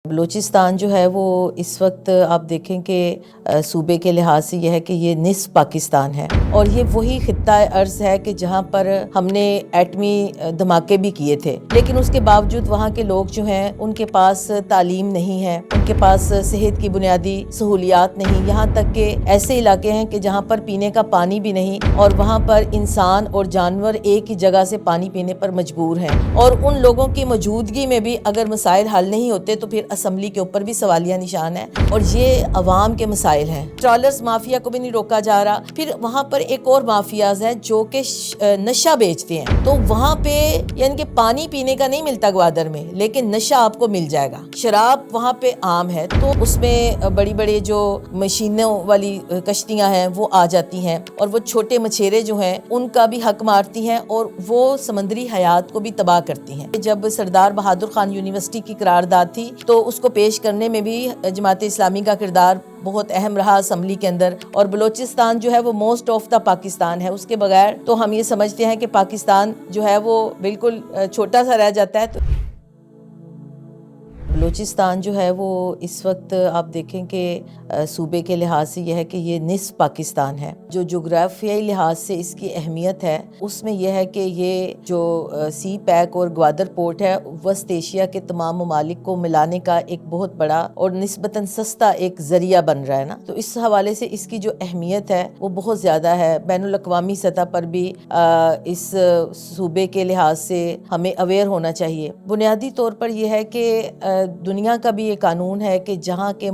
بلوچستان جو ہے وہ اس وقت آپ دیکھیں کہ صوبے کے لحاظ سے یہ ہے کہ یہ نصف پاکستان ہے، اور یہ وہی خطہ ارض ہے کہ جہاں پر ہم نے ایٹمی دھماکے بھی کیے تھے، لیکن اس کے باوجود وہاں کے لوگ جو ہیں ان کے پاس تعلیم نہیں ہے، ان کے پاس صحت کی بنیادی سہولیات نہیں، یہاں تک کہ ایسے علاقے ہیں کہ جہاں پر پینے کا پانی بھی نہیں، اور وہاں پر انسان اور جانور ایک ہی جگہ سے پانی پینے پر مجبور ہیں، اور ان لوگوں کی موجودگی میں بھی اگر مسائل حل نہیں ہوتے تو پھر اسمبلی کے اوپر بھی سوالیہ نشان ہے، اور یہ عوام کے مسائل ہیں۔ ٹرالرز مافیا کو بھی نہیں روکا جا رہا، پھر وہاں پر ایک اور مافیاز ہیں جو کہ نشہ بیچتے ہیں، تو وہاں پہ یعنی کہ پانی پینے کا نہیں ملتا گوادر میں، لیکن نشہ آپ کو مل جائے گا۔ شراب وہاں پہ عام ہے، تو اس میں بڑی بڑی جو مشینوں والی کشتیاں ہیں وہ آ جاتی ہیں، اور وہ چھوٹے مچھیرے جو ہیں ان کا بھی حق مارتی ہیں، اور وہ سمندری حیات کو بھی تباہ کرتی ہیں۔ جب سردار بہادر خان یونیورسٹی کی قرارداد تھی تو اس کو پیش کرنے میں بھی جماعت اسلامی کا کردار بہت اہم رہا اسمبلی کے اندر، اور بلوچستان جو ہے وہ موسٹ آف دا پاکستان ہے، اس کے بغیر تو ہم یہ سمجھتے ہیں کہ پاکستان جو ہے وہ بالکل چھوٹا سا رہ جاتا ہے۔ بلوچستان جو ہے وہ اس وقت آپ دیکھیں کہ صوبے کے لحاظ سے یہ ہے کہ یہ نصف پاکستان ہے۔ جو جغرافیائی لحاظ سے اس کی اہمیت ہے اس میں یہ ہے کہ یہ جو سی پیک اور گوادر پورٹ ہے وسط ایشیا کے تمام ممالک کو ملانے کا ایک بہت بڑا اور نسبتاً سستا ایک ذریعہ بن رہا ہے نا، تو اس حوالے سے اس کی جو اہمیت ہے وہ بہت زیادہ ہے۔ بین الاقوامی سطح پر بھی اس صوبے کے لحاظ سے ہمیں اویئر ہونا چاہیے۔ بنیادی طور پر یہ ہے کہ دنیا کا بھی یہ قانون ہے کہ جہاں کے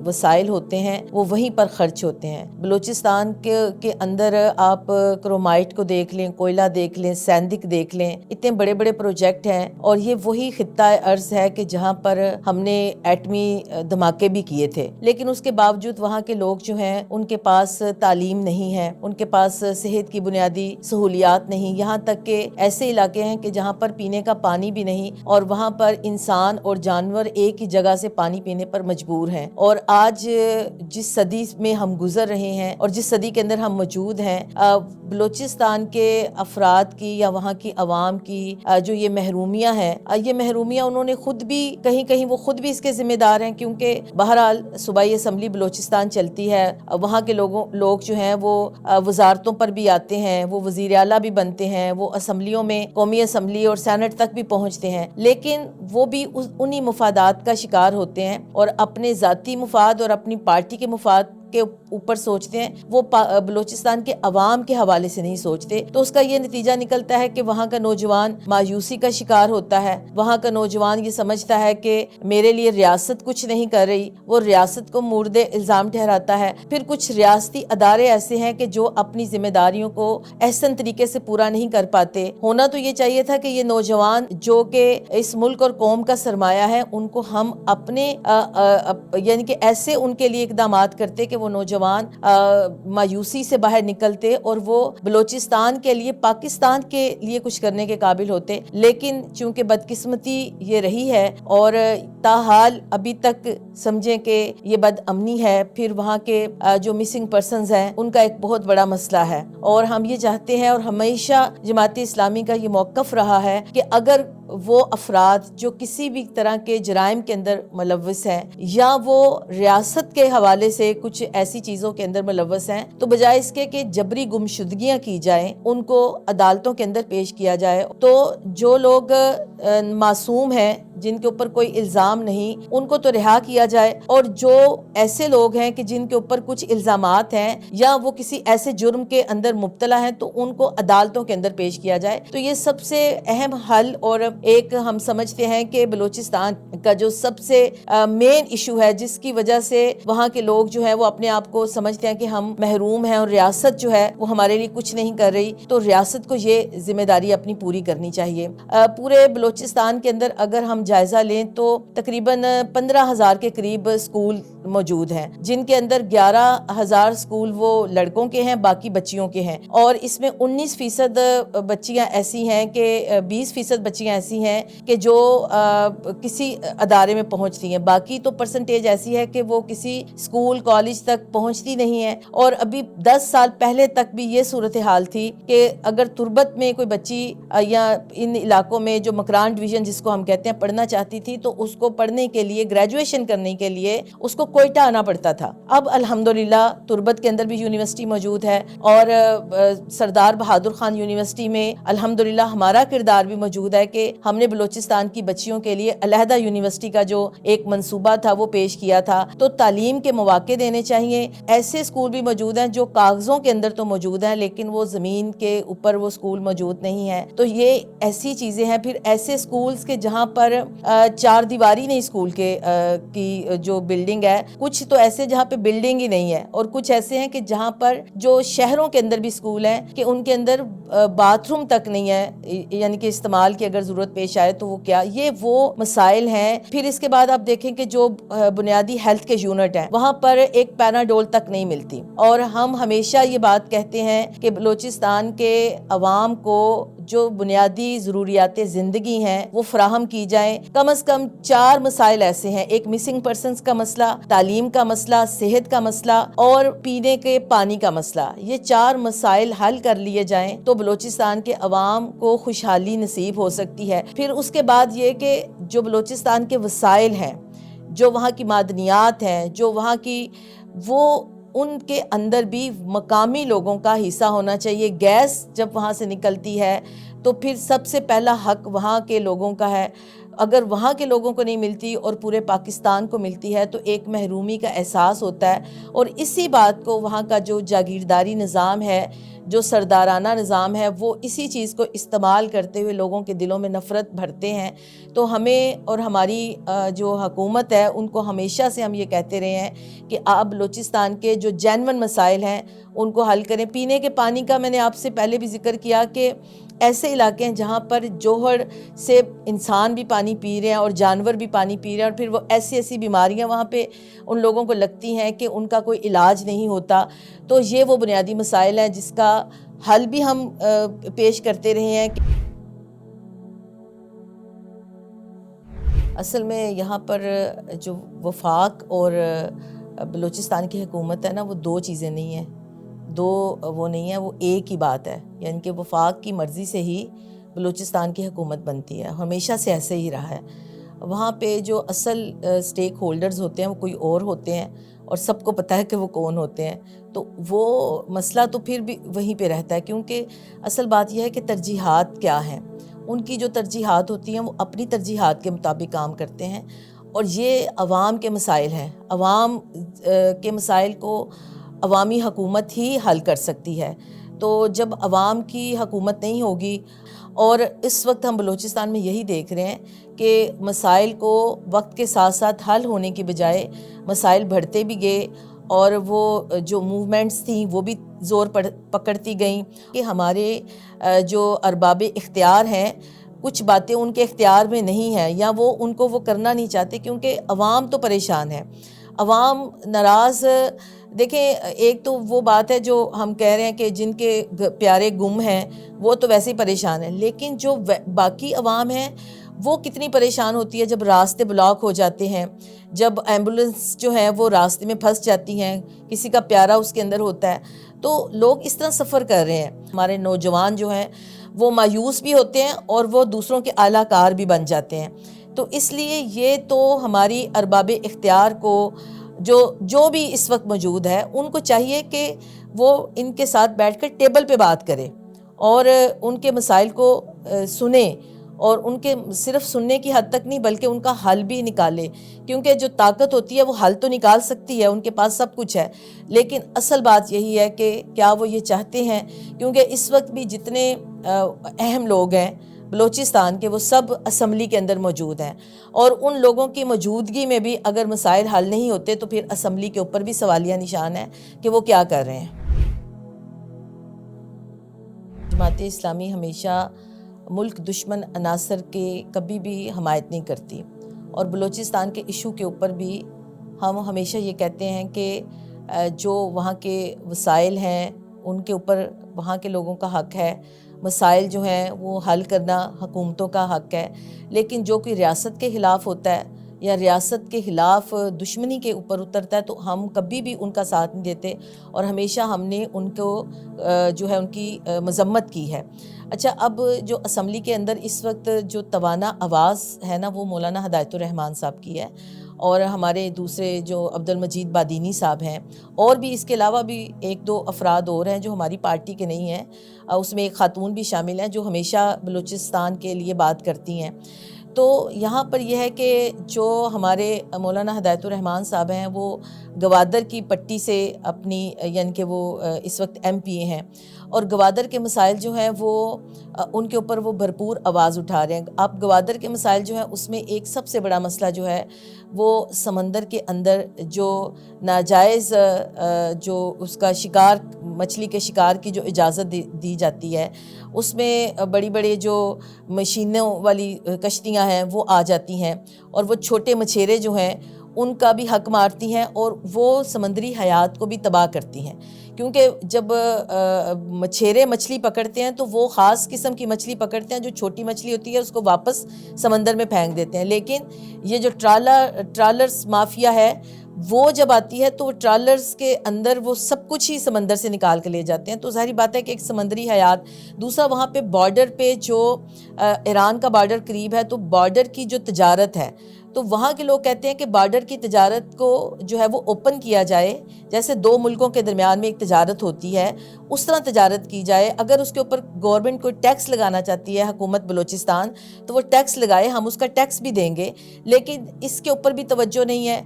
وسائل ہوتے ہیں وہ وہیں پر خرچ ہوتے ہیں۔ بلوچستان کے اندر آپ کرومائٹ کو دیکھ لیں، کوئلہ دیکھ لیں، سیندک دیکھ لیں، اتنے بڑے بڑے پروجیکٹ ہیں، اور یہ وہی خطہ ارض ہے کہ جہاں پر ہم نے ایٹمی دھماکے بھی کیے تھے، لیکن اس کے باوجود وہاں کے لوگ جو ہیں ان کے پاس تعلیم نہیں ہے، ان کے پاس صحت کی بنیادی سہولیات نہیں، یہاں تک کہ ایسے علاقے ہیں کہ جہاں پر پینے کا پانی بھی نہیں، اور وہاں پر انسان اور جانور ایک ہی جگہ سے پانی پینے پر مجبور ہیں۔ اور آج جس صدی میں ہم گزر رہے ہیں اور جس صدی کے اندر ہم موجود ہیں، بلوچستان کے افراد کی یا وہاں کی عوام کی جو یہ محرومیاں ہیں، یہ محرومیاں انہوں نے خود بھی کہیں وہ خود بھی اس کے ذمہ دار ہیں، کیونکہ بہرحال صوبائی اسمبلی بلوچستان چلتی ہے، وہاں کے لوگ جو ہیں وہ وزارتوں پر بھی آتے ہیں، وہ وزیر اعلیٰ بھی بنتے ہیں، وہ اسمبلیوں میں قومی اسمبلی اور سینٹ تک بھی پہنچتے ہیں، لیکن وہ بھی انہی مفادات کا شکار ہوتے ہیں، اور اپنے ذاتی مفاد اور اپنی پارٹی کے مفاد کے اوپر سوچتے ہیں، وہ بلوچستان کے عوام کے حوالے سے نہیں سوچتے، تو اس کا یہ نتیجہ نکلتا ہے کہ وہاں کا نوجوان مایوسی کا شکار ہوتا ہے، وہاں کا نوجوان یہ سمجھتا ہے کہ میرے لیے ریاست کچھ نہیں کر رہی، وہ ریاست کو مورد الزام ٹھہراتا ہے۔ پھر کچھ ریاستی ادارے ایسے ہیں کہ جو اپنی ذمہ داریوں کو احسن طریقے سے پورا نہیں کر پاتے۔ ہونا تو یہ چاہیے تھا کہ یہ نوجوان جو کہ اس ملک اور قوم کا سرمایہ ہے، ان کو ہم اپنے یعنی کہ ایسے ان کے لیے اقدامات کرتے کہ وہ نوجوان مایوسی سے باہر نکلتے اور وہ بلوچستان کے لیے، پاکستان کے لیے کچھ کرنے کے قابل ہوتے، لیکن چونکہ بدقسمتی یہ رہی ہے اور تاحال ابھی تک سمجھیں کہ یہ بد امنی ہے، پھر وہاں کے جو مسنگ پرسنز ہیں ان کا ایک بہت بڑا مسئلہ ہے، اور ہم یہ چاہتے ہیں اور ہمیشہ جماعت اسلامی کا یہ موقف رہا ہے کہ اگر وہ افراد جو کسی بھی طرح کے جرائم کے اندر ملوث ہیں یا وہ ریاست کے حوالے سے کچھ ایسی چیزوں کے اندر ملوث ہیں، تو بجائے اس کے کہ جبری گمشدگیاں کی جائیں، ان کو عدالتوں کے اندر پیش کیا جائے، تو جو لوگ معصوم ہیں، جن کے اوپر کوئی الزام نہیں، ان کو تو رہا کیا جائے، اور جو ایسے لوگ ہیں کہ جن کے اوپر کچھ الزامات ہیں یا وہ کسی ایسے جرم کے اندر مبتلا ہیں تو ان کو عدالتوں کے اندر پیش کیا جائے۔ تو یہ سب سے اہم حل، اور ایک ہم سمجھتے ہیں کہ بلوچستان کا جو سب سے مین ایشو ہے جس کی وجہ سے وہاں کے لوگ جو ہیں وہ اپنے آپ کو سمجھتے ہیں کہ ہم محروم ہیں اور ریاست جو ہے وہ ہمارے لیے کچھ نہیں کر رہی، تو ریاست کو یہ ذمہ داری اپنی پوری کرنی چاہیے۔ پورے بلوچستان کے اندر اگر ہم جائزہ لیں تو تقریباً 15,000 کے قریب اسکول موجود ہیں، جن کے اندر 11,000 اسکول وہ لڑکوں کے ہیں، باقی بچیوں کے ہیں، اور اس میں 19% بچیاں ایسی ہیں کہ 20% بچیاں ایسی ہیں کہ جو کسی ادارے میں پہنچتی ہیں، باقی تو پرسنٹیج ایسی ہے کہ وہ کسی اسکول کالج تک پہنچتی نہیں ہے۔ اور ابھی 10 سال پہلے تک بھی یہ صورتحال تھی کہ اگر تربت میں کوئی بچی یا ان علاقوں میں جو مکران ڈویژن جس کو ہم کہتے ہیں پڑھنے پڑھنا چاہتی تھی تو اس کو پڑھنے کے لیے، گریجویشن کرنے کے لیے اس کو کوئٹہ آنا پڑتا تھا۔ اب الحمدللہ تربت کے اندر بھی یونیورسٹی موجود ہے، اور سردار بہادر خان یونیورسٹی میں الحمدللہ ہمارا کردار بھی موجود ہے کہ ہم نے بلوچستان کی بچیوں کے لیے علیحدہ یونیورسٹی کا جو ایک منصوبہ تھا وہ پیش کیا تھا۔ تو تعلیم کے مواقع دینے چاہیے۔ ایسے اسکول بھی موجود ہیں جو کاغذوں کے اندر تو موجود ہیں لیکن وہ زمین کے اوپر وہ اسکول موجود نہیں ہے۔ تو یہ ایسی چیزیں ہیں۔ پھر ایسے اسکولز کے جہاں پر چار دیواری نہیں اسکول کے کی جو بلڈنگ ہے، کچھ تو ایسے جہاں پہ بلڈنگ ہی نہیں ہے، اور کچھ ایسے ہیں کہ جہاں پر جو شہروں کے اندر بھی اسکول ہیں کہ ان کے اندر باتھ روم تک نہیں ہے، یعنی کہ استعمال کی اگر ضرورت پیش آئے تو وہ کیا، یہ وہ مسائل ہیں۔ پھر اس کے بعد آپ دیکھیں کہ جو بنیادی ہیلتھ کے یونٹ ہیں وہاں پر ایک پیناڈول تک نہیں ملتی، اور ہم ہمیشہ یہ بات کہتے ہیں کہ بلوچستان کے عوام کو جو بنیادی ضروریات زندگی ہیں وہ فراہم کی جائیں۔ کم از کم 4 مسائل ایسے ہیں، ایک مسنگ پرسنز کا مسئلہ، تعلیم کا مسئلہ، صحت کا مسئلہ اور پینے کے پانی کا مسئلہ۔ یہ 4 مسائل حل کر لیے جائیں تو بلوچستان کے عوام کو خوشحالی نصیب ہو سکتی ہے۔ پھر اس کے بعد یہ کہ جو بلوچستان کے وسائل ہیں، جو وہاں کی معدنیات ہیں، جو وہاں کی، وہ ان کے اندر بھی مقامی لوگوں کا حصہ ہونا چاہیے۔ گیس جب وہاں سے نکلتی ہے تو پھر سب سے پہلا حق وہاں کے لوگوں کا ہے۔ اگر وہاں کے لوگوں کو نہیں ملتی اور پورے پاکستان کو ملتی ہے تو ایک محرومی کا احساس ہوتا ہے، اور اسی بات کو وہاں کا جو جاگیرداری نظام ہے، جو سردارانہ نظام ہے، وہ اسی چیز کو استعمال کرتے ہوئے لوگوں کے دلوں میں نفرت بھرتے ہیں۔ تو ہمیں اور ہماری جو حکومت ہے ان کو ہمیشہ سے ہم یہ کہتے رہے ہیں کہ آپ بلوچستان کے جو جینون مسائل ہیں ان کو حل کریں۔ پینے کے پانی کا میں نے آپ سے پہلے بھی ذکر کیا کہ ایسے علاقے ہیں جہاں پر جوہر سے انسان بھی پانی پی رہے ہیں اور جانور بھی پانی پی رہے ہیں، اور پھر وہ ایسی بیماریاں وہاں پہ ان لوگوں کو لگتی ہیں کہ ان کا کوئی علاج نہیں ہوتا۔ تو یہ وہ بنیادی مسائل ہیں جس کا حل بھی ہم پیش کرتے رہے ہیں۔ اصل میں یہاں پر جو وفاق اور بلوچستان کی حکومت ہے نا، وہ 2 چیزیں نہیں ہیں، وہ نہیں ہے، وہ ایک ہی بات ہے۔ یعنی کہ وفاق کی مرضی سے ہی بلوچستان کی حکومت بنتی ہے، ہمیشہ سے ایسے ہی رہا ہے۔ وہاں پہ جو اصل سٹیک ہولڈرز ہوتے ہیں وہ کوئی اور ہوتے ہیں، اور سب کو پتہ ہے کہ وہ کون ہوتے ہیں۔ تو وہ مسئلہ تو پھر بھی وہیں پہ رہتا ہے، کیونکہ اصل بات یہ ہے کہ ترجیحات کیا ہیں۔ ان کی جو ترجیحات ہوتی ہیں وہ اپنی ترجیحات کے مطابق کام کرتے ہیں، اور یہ عوام کے مسائل ہیں۔ عوام کے مسائل کو عوامی حکومت ہی حل کر سکتی ہے۔ تو جب عوام کی حکومت نہیں ہوگی، اور اس وقت ہم بلوچستان میں یہی دیکھ رہے ہیں کہ مسائل کو وقت کے ساتھ ساتھ حل ہونے کی بجائے مسائل بڑھتے بھی گئے، اور وہ جو موومنٹس تھیں وہ بھی زور پکڑتی گئیں کہ ہمارے جو ارباب اختیار ہیں کچھ باتیں ان کے اختیار میں نہیں ہیں، یا وہ ان کو وہ کرنا نہیں چاہتے، کیونکہ عوام تو پریشان ہے، عوام ناراض۔ دیکھیں، ایک تو وہ بات ہے جو ہم کہہ رہے ہیں کہ جن کے پیارے گم ہیں وہ تو ویسے ہی پریشان ہیں، لیکن جو باقی عوام ہیں وہ کتنی پریشان ہوتی ہے جب راستے بلاک ہو جاتے ہیں، جب ایمبولنس جو ہیں وہ راستے میں پھنس جاتی ہیں، کسی کا پیارا اس کے اندر ہوتا ہے، تو لوگ اس طرح سفر کر رہے ہیں۔ ہمارے نوجوان جو ہیں وہ مایوس بھی ہوتے ہیں اور وہ دوسروں کے اعلیٰ کار بھی بن جاتے ہیں۔ تو اس لیے یہ تو ہماری ارباب اختیار کو جو بھی اس وقت موجود ہے ان کو چاہیے کہ وہ ان کے ساتھ بیٹھ کر ٹیبل پہ بات کریں اور ان کے مسائل کو سنیں، اور ان کے صرف سننے کی حد تک نہیں بلکہ ان کا حل بھی نکالے، کیونکہ جو طاقت ہوتی ہے وہ حل تو نکال سکتی ہے، ان کے پاس سب کچھ ہے، لیکن اصل بات یہی ہے کہ کیا وہ یہ چاہتے ہیں، کیونکہ اس وقت بھی جتنے اہم لوگ ہیں بلوچستان کے وہ سب اسمبلی کے اندر موجود ہیں، اور ان لوگوں کی موجودگی میں بھی اگر مسائل حل نہیں ہوتے تو پھر اسمبلی کے اوپر بھی سوالیہ نشان ہے کہ وہ کیا کر رہے ہیں۔ جماعت اسلامی ہمیشہ ملک دشمن عناصر کے کبھی بھی حمایت نہیں کرتی، اور بلوچستان کے ایشو کے اوپر بھی ہم ہمیشہ یہ کہتے ہیں کہ جو وہاں کے وسائل ہیں ان کے اوپر وہاں کے لوگوں کا حق ہے، مسائل جو ہیں وہ حل کرنا حکومتوں کا حق ہے، لیکن جو کوئی ریاست کے خلاف ہوتا ہے یا ریاست کے خلاف دشمنی کے اوپر اترتا ہے تو ہم کبھی بھی ان کا ساتھ نہیں دیتے، اور ہمیشہ ہم نے ان کو جو ہے ان کی مذمت کی ہے۔ اچھا، اب جو اسمبلی کے اندر اس وقت جو توانا آواز ہے نا، وہ مولانا ہدایت الرحمان صاحب کی ہے، اور ہمارے دوسرے جو عبد المجید بادینی صاحب ہیں، اور بھی اس کے علاوہ بھی ایک دو افراد اور ہیں جو ہماری پارٹی کے نہیں ہیں، اس میں ایک خاتون بھی شامل ہیں جو ہمیشہ بلوچستان کے لیے بات کرتی ہیں۔ تو یہاں پر یہ ہے کہ جو ہمارے مولانا ہدایت الرحمان صاحب ہیں وہ گوادر کی پٹی سے اپنی یعنی کہ وہ اس وقت ایم پی اے ہیں، اور گوادر کے مسائل جو ہیں وہ ان کے اوپر وہ بھرپور آواز اٹھا رہے ہیں۔ اب گوادر کے مسائل جو ہیں اس میں ایک سب سے بڑا مسئلہ جو ہے وہ سمندر کے اندر جو ناجائز جو اس کا شکار، مچھلی کے شکار کی جو اجازت دی جاتی ہے، اس میں بڑی بڑی جو مشینوں والی کشتیاں ہیں وہ آ جاتی ہیں، اور وہ چھوٹے مچھیرے جو ہیں ان کا بھی حق مارتی ہیں، اور وہ سمندری حیات کو بھی تباہ کرتی ہیں، کیونکہ جب مچھیرے مچھلی پکڑتے ہیں تو وہ خاص قسم کی مچھلی پکڑتے ہیں، جو چھوٹی مچھلی ہوتی ہے اس کو واپس سمندر میں پھینک دیتے ہیں، لیکن یہ جو ٹرالرز مافیا ہے وہ جب آتی ہے تو ٹرالرز کے اندر وہ سب کچھ ہی سمندر سے نکال کے لے جاتے ہیں۔ تو ظاہری بات ہے کہ ایک سمندری حیات، دوسرا وہاں پہ بارڈر پہ جو ایران کا بارڈر قریب ہے، تو بارڈر کی جو تجارت ہے، تو وہاں کے لوگ کہتے ہیں کہ بارڈر کی تجارت کو جو ہے وہ اوپن کیا جائے، جیسے دو ملکوں کے درمیان میں ایک تجارت ہوتی ہے اس طرح تجارت کی جائے۔ اگر اس کے اوپر گورنمنٹ کوئی ٹیکس لگانا چاہتی ہے، حکومت بلوچستان، تو وہ ٹیکس لگائے، ہم اس کا ٹیکس بھی دیں گے، لیکن اس کے اوپر بھی توجہ نہیں ہے۔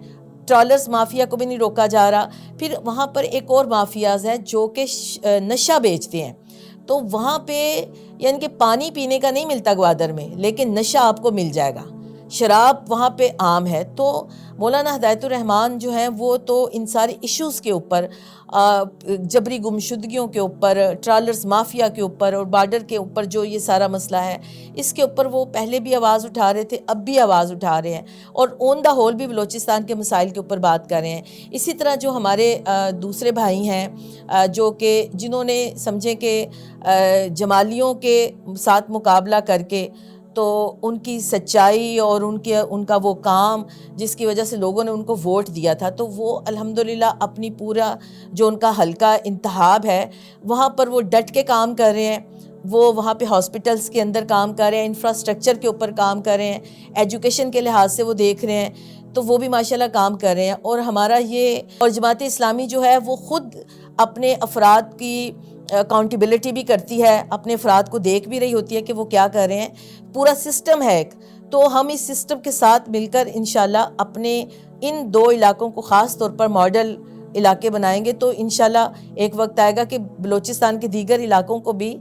ٹرالرز مافیا کو بھی نہیں روکا جا رہا۔ پھر وہاں پر ایک اور مافیاز ہیں جو کہ نشہ بیچتے ہیں، تو وہاں پہ یعنی کہ پانی پینے کا نہیں ملتا گوادر میں، لیکن نشہ آپ کو مل جائے گا، شراب وہاں پہ عام ہے۔ تو مولانا ہدایت الرحمان جو ہیں وہ تو ان سارے ایشوز کے اوپر، جبری گمشدگیوں کے اوپر، ٹرالرز مافیا کے اوپر، اور بارڈر کے اوپر جو یہ سارا مسئلہ ہے، اس کے اوپر وہ پہلے بھی آواز اٹھا رہے تھے، اب بھی آواز اٹھا رہے ہیں، اور آن دا ہول بھی بلوچستان کے مسائل کے اوپر بات کر رہے ہیں۔ اسی طرح جو ہمارے دوسرے بھائی ہیں جو کہ جنہوں نے سمجھے کہ جمالیوں کے ساتھ مقابلہ کر کے، تو ان کی سچائی اور ان کا وہ کام جس کی وجہ سے لوگوں نے ان کو ووٹ دیا تھا، تو وہ الحمدللہ اپنی پورا جو ان کا حلقہ انتخاب ہے وہاں پر وہ ڈٹ کے کام کر رہے ہیں۔ وہ وہاں پہ ہاسپٹلز کے اندر کام کر رہے ہیں، انفراسٹرکچر کے اوپر کام کر رہے ہیں، ایجوکیشن کے لحاظ سے وہ دیکھ رہے ہیں، تو وہ بھی ماشاءاللہ کام کر رہے ہیں۔ اور ہمارا یہ اور جماعت اسلامی جو ہے وہ خود اپنے افراد کی اکاؤنٹیبلٹی بھی کرتی ہے، اپنے افراد کو دیکھ بھی رہی ہوتی ہے کہ وہ کیا کر رہے ہیں، پورا سسٹم ہے ایک۔ تو ہم اس سسٹم کے ساتھ مل کر انشاءاللہ اپنے ان دو علاقوں کو خاص طور پر ماڈل علاقے بنائیں گے، تو انشاءاللہ ایک وقت آئے گا کہ بلوچستان کے دیگر علاقوں کو بھی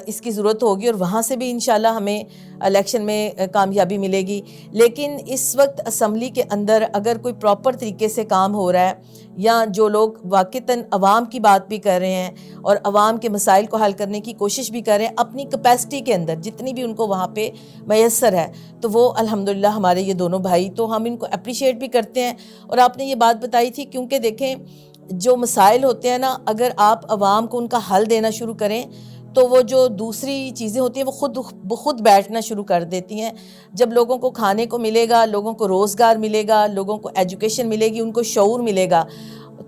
اس کی ضرورت ہوگی، اور وہاں سے بھی انشاءاللہ ہمیں الیکشن میں کامیابی ملے گی۔ لیکن اس وقت اسمبلی کے اندر اگر کوئی پراپر طریقے سے کام ہو رہا ہے، یا جو لوگ واقعتاً عوام کی بات بھی کر رہے ہیں اور عوام کے مسائل کو حل کرنے کی کوشش بھی کر رہے ہیں اپنی کیپیسٹی کے اندر جتنی بھی ان کو وہاں پہ میسر ہے، تو وہ الحمدللہ ہمارے یہ دونوں بھائی، تو ہم ان کو اپریشیٹ بھی کرتے ہیں۔ اور آپ نے یہ بات بتائی تھی، کیونکہ دیکھیں جو مسائل ہوتے ہیں نا، اگر آپ عوام کو ان کا حل دینا شروع کریں تو وہ جو دوسری چیزیں ہوتی ہیں وہ خود بیٹھنا شروع کر دیتی ہیں۔ جب لوگوں کو کھانے کو ملے گا، لوگوں کو روزگار ملے گا، لوگوں کو ایجوکیشن ملے گی، ان کو شعور ملے گا،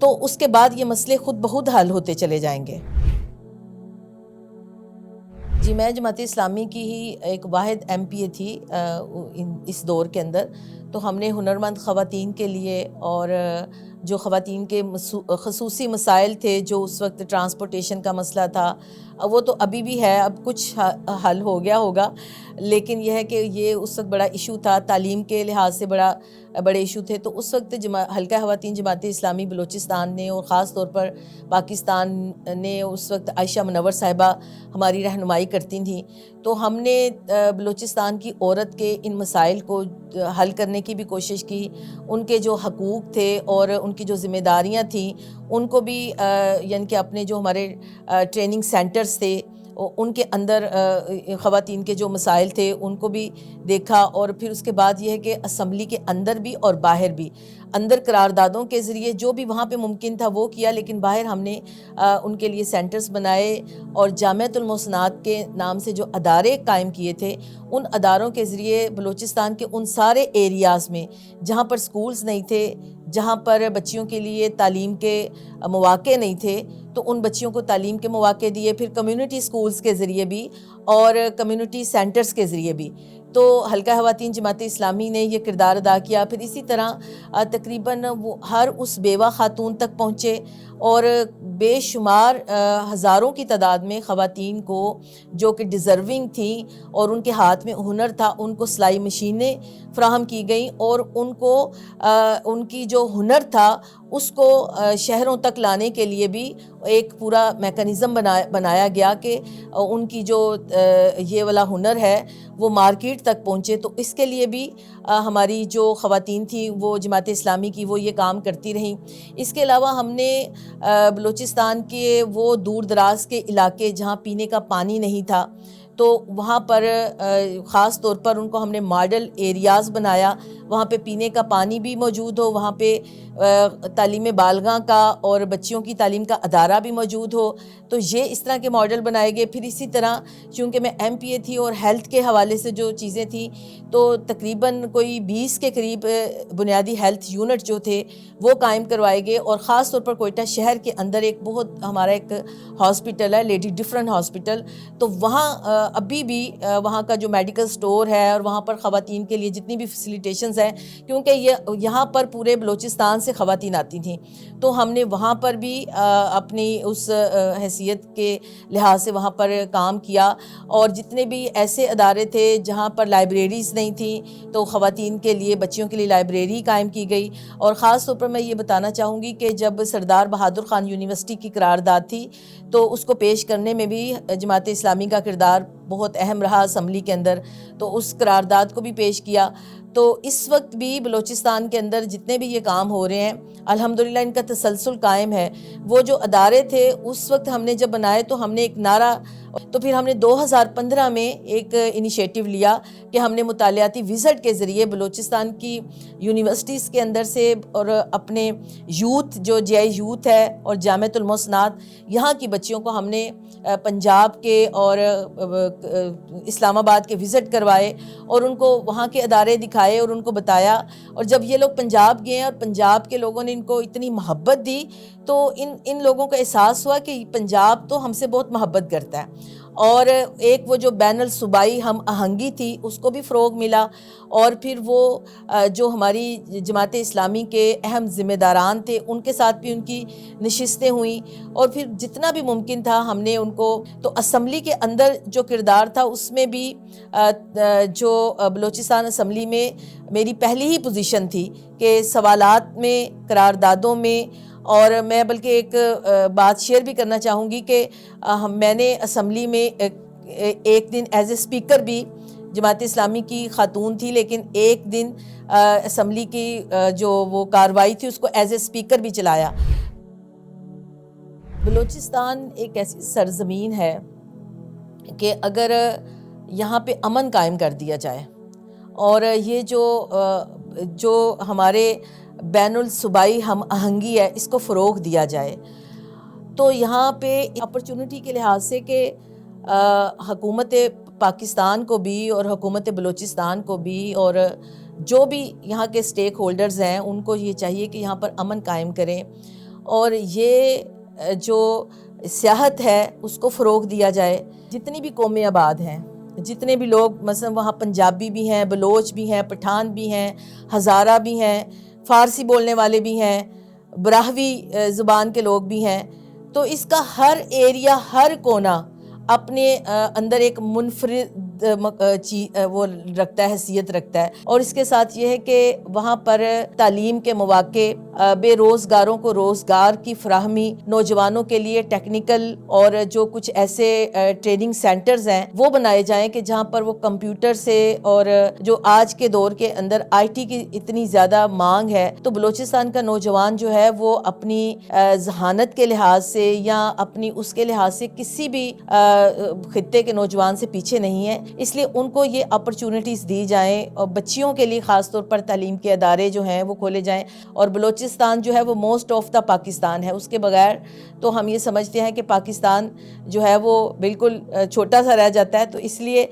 تو اس کے بعد یہ مسئلے خود بخود حل ہوتے چلے جائیں گے۔ جی، میں جماعت اسلامی کی ہی ایک واحد ایم پی اے تھی اس دور کے اندر، تو ہم نے ہنرمند خواتین کے لیے اور جو خواتین کے خصوصی مسائل تھے، جو اس وقت ٹرانسپورٹیشن کا مسئلہ تھا، وہ تو ابھی بھی ہے، اب کچھ حل ہو گیا ہوگا، لیکن یہ ہے کہ یہ اس وقت بڑا ایشو تھا، تعلیم کے لحاظ سے بڑے ایشو تھے۔ تو اس وقت حلقہ خواتین جماعت اسلامی بلوچستان نے، اور خاص طور پر پاکستان نے، اس وقت عائشہ منور صاحبہ ہماری رہنمائی کرتی تھیں، تو ہم نے بلوچستان کی عورت کے ان مسائل کو حل کرنے کی بھی کوشش کی، ان کے جو حقوق تھے اور ان کی جو ذمہ داریاں تھیں ان کو بھی یعنی کہ اپنے جو ہمارے ٹریننگ سینٹرز تھے ان کے اندر خواتین کے جو مسائل تھے ان کو بھی دیکھا، اور پھر اس کے بعد یہ ہے کہ اسمبلی کے اندر بھی اور باہر بھی، اندر قراردادوں کے ذریعے جو بھی وہاں پہ ممکن تھا وہ کیا، لیکن باہر ہم نے ان کے لیے سینٹرز بنائے، اور جامعۃ المحسنات کے نام سے جو ادارے قائم کیے تھے، ان اداروں کے ذریعے بلوچستان کے ان سارے ایریاز میں جہاں پر سکولز نہیں تھے، جہاں پر بچیوں کے لیے تعلیم کے مواقع نہیں تھے، تو ان بچیوں کو تعلیم کے مواقع دیے، پھر کمیونٹی سکولز کے ذریعے بھی اور کمیونٹی سینٹرز کے ذریعے بھی۔ تو حلقہ خواتین جماعت اسلامی نے یہ کردار ادا کیا۔ پھر اسی طرح تقریباً وہ ہر اس بیوہ خاتون تک پہنچے، اور بے شمار ہزاروں کی تعداد میں خواتین کو جو کہ ڈیزرونگ تھیں اور ان کے ہاتھ میں ہنر تھا، ان کو سلائی مشینیں فراہم کی گئیں، اور ان کو ان کی جو ہنر تھا اس کو شہروں تک لانے کے لیے بھی ایک پورا میکانزم بنایا گیا کہ ان کی جو یہ والا ہنر ہے وہ مارکیٹ تک پہنچے۔ تو اس کے لیے بھی ہماری جو خواتین تھیں وہ جماعت اسلامی کی وہ یہ کام کرتی رہیں۔ اس کے علاوہ ہم نے بلوچستان کے وہ دور دراز کے علاقے جہاں پینے کا پانی نہیں تھا، تو وہاں پر خاص طور پر ان کو ہم نے ماڈل ایریاز بنایا، وہاں پہ پینے کا پانی بھی موجود ہو، وہاں پہ تعلیم بالغاں کا اور بچیوں کی تعلیم کا ادارہ بھی موجود ہو۔ تو یہ اس طرح کے ماڈل بنائے گئے۔ پھر اسی طرح چونکہ میں ایم پی اے تھی اور ہیلتھ کے حوالے سے جو چیزیں تھیں، تو تقریباً کوئی 20 کے قریب بنیادی ہیلتھ یونٹ جو تھے وہ قائم کروائے گئے، اور خاص طور پر کوئٹہ شہر کے اندر ایک بہت ہمارا ایک ہاسپٹل ہے، لیڈی ڈفرن ہاسپٹل، تو وہاں ابھی بھی وہاں کا جو میڈیکل سٹور ہے اور وہاں پر خواتین کے لیے جتنی بھی فیسیلیٹیشنز ہیں، کیونکہ یہاں پر پورے بلوچستان سے خواتین آتی تھیں، تو ہم نے وہاں پر بھی اپنی اس حیثیت کے لحاظ سے وہاں پر کام کیا۔ اور جتنے بھی ایسے ادارے تھے جہاں پر لائبریریز نہیں تھیں، تو خواتین کے لیے بچیوں کے لیے لائبریری قائم کی گئی۔ اور خاص طور پر میں یہ بتانا چاہوں گی کہ جب سردار بہادر خان یونیورسٹی کی قرارداد تھی، تو اس کو پیش کرنے میں بھی جماعت اسلامی کا کردار بہت اہم رہا اسمبلی کے اندر، تو اس قرارداد کو بھی پیش کیا۔ تو اس وقت بھی بلوچستان کے اندر جتنے بھی یہ کام ہو رہے ہیں الحمدللہ ان کا تسلسل قائم ہے۔ وہ جو ادارے تھے اس وقت ہم نے جب بنائے تو ہم نے ایک نعرہ، تو پھر ہم نے 2015 میں ایک انیشیٹو لیا کہ ہم نے مطالعاتی وزٹ کے ذریعے بلوچستان کی یونیورسٹیز کے اندر سے اور اپنے یوتھ جو جے آئی یوتھ ہے اور جامعۃ المحسنات یہاں کی بچیوں کو ہم نے پنجاب کے اور اسلام آباد کے وزٹ کروائے، اور ان کو وہاں کے ادارے دکھائے اور ان کو بتایا۔ اور جب یہ لوگ پنجاب گئے اور پنجاب کے لوگوں نے ان کو اتنی محبت دی، تو ان لوگوں کو احساس ہوا کہ پنجاب تو ہم سے بہت محبت کرتا ہے، اور ایک وہ جو بین الصوبائی ہم آہنگی تھی اس کو بھی فروغ ملا۔ اور پھر وہ جو ہماری جماعت اسلامی کے اہم ذمہ داران تھے ان کے ساتھ بھی ان کی نشستیں ہوئیں، اور پھر جتنا بھی ممکن تھا ہم نے ان کو، تو اسمبلی کے اندر جو کردار تھا اس میں بھی جو بلوچستان اسمبلی میں میری پہلی ہی پوزیشن تھی کہ سوالات میں، قراردادوں میں، اور میں بلکہ ایک بات شیئر بھی کرنا چاہوں گی کہ میں نے اسمبلی میں ایک دن ایز اے اسپیکر بھی، جماعت اسلامی کی خاتون تھی لیکن ایک دن اسمبلی کی جو وہ کاروائی تھی اس کو ایز اے اسپیکر بھی چلایا۔ بلوچستان ایک ایسی سرزمین ہے کہ اگر یہاں پہ امن قائم کر دیا جائے اور یہ جو ہمارے بین الصوبائی ہم آہنگی ہے اس کو فروغ دیا جائے، تو یہاں پہ اپرچونٹی کے لحاظ سے کہ حکومت پاکستان کو بھی اور حکومت بلوچستان کو بھی اور جو بھی یہاں کے سٹیک ہولڈرز ہیں ان کو یہ چاہیے کہ یہاں پر امن قائم کریں، اور یہ جو سیاحت ہے اس کو فروغ دیا جائے۔ جتنی بھی قومیں آباد ہیں، جتنے بھی لوگ، مثلا وہاں پنجابی بھی ہیں، بلوچ بھی ہیں، پٹھان بھی ہیں، ہزارہ بھی ہیں، فارسی بولنے والے بھی ہیں، براہوی زبان کے لوگ بھی ہیں، تو اس کا ہر ایریا، ہر کونا اپنے اندر ایک منفرد وہ رکھتا ہے، حیثیت رکھتا ہے. اور اس کے ساتھ یہ ہے کہ وہاں پر تعلیم کے مواقع، بے روزگاروں کو روزگار کی فراہمی، نوجوانوں کے لیے ٹیکنیکل اور جو کچھ ایسے ٹریننگ سینٹرز ہیں وہ بنائے جائیں کہ جہاں پر وہ کمپیوٹر سے، اور جو آج کے دور کے اندر آئی ٹی کی اتنی زیادہ مانگ ہے، تو بلوچستان کا نوجوان جو ہے وہ اپنی ذہانت کے لحاظ سے یا اپنی اس کے لحاظ سے کسی بھی خطے کے نوجوان سے پیچھے نہیں ہے. اس لیے ان کو یہ اپرچونٹیز دی جائیں، اور بچیوں کے لیے خاص طور پر تعلیم کے ادارے جو ہیں وہ کھولے جائیں. اور بلوچستان جو ہے وہ موسٹ آف دا پاکستان ہے، اس کے بغیر تو ہم یہ سمجھتے ہیں کہ پاکستان جو ہے وہ بالکل چھوٹا سا رہ جاتا ہے. تو اس لیے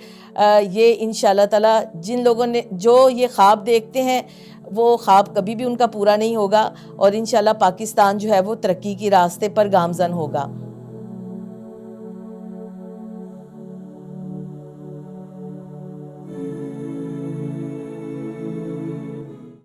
یہ انشاءاللہ تعالی جن لوگوں نے جو یہ خواب دیکھتے ہیں وہ خواب کبھی بھی ان کا پورا نہیں ہوگا، اور انشاءاللہ پاکستان جو ہے وہ ترقی کی راستے پر گامزن ہوگا.